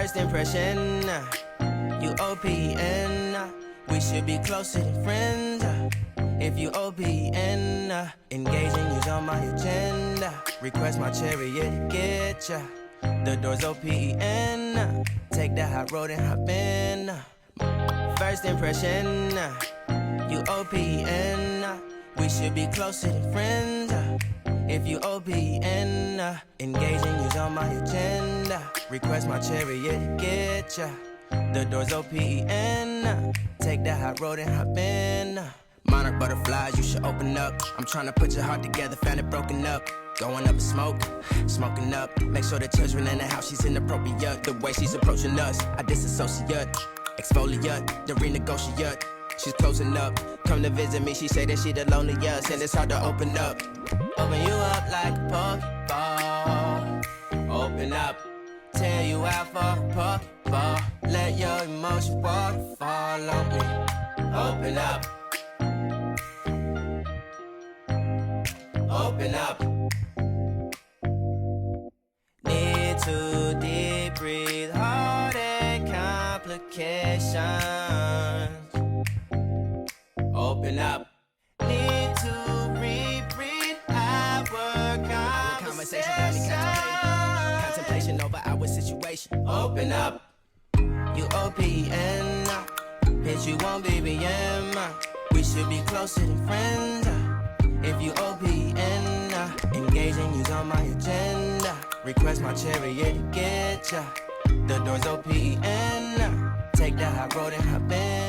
First impression, you OPN. We should be closer than friends. If you OPN, engaging you's on my agenda. Request my chariot to get ya. The door's OPN. Take the hot road and hop in. First impression, you OPN. We should be closer than friends. If you OPN, engaging you's on my agenda. Request my chariot to get ya. The door's OPN. Take the hot road and hop in. Monarch butterflies, you should open up. I'm trying to put your heart together, found it broken up. Going up in smoke, smoking up. Make sure the children in the house, she's inappropriate. The way she's approaching us, I disassociate. Exfoliate, the renegotiate. She's closing up, come to visit me. She say that she the loneliest, and it's hard to open up. Open you up like a Pokeball. Open up, tear you out for a Pokeball. Let your emotions waterfall on me. Open up. Open up. Need to deep breathe, heartache complications. Open up. Need to reread our conversation. Got me contemplation over our situation. Open up. You OPN. Bitch, you won't BBM. We should be closer than friends. If you OPN, engaging you's on my agenda. Request my chariot to get ya. The door's OPN. Take the hot road and hop in.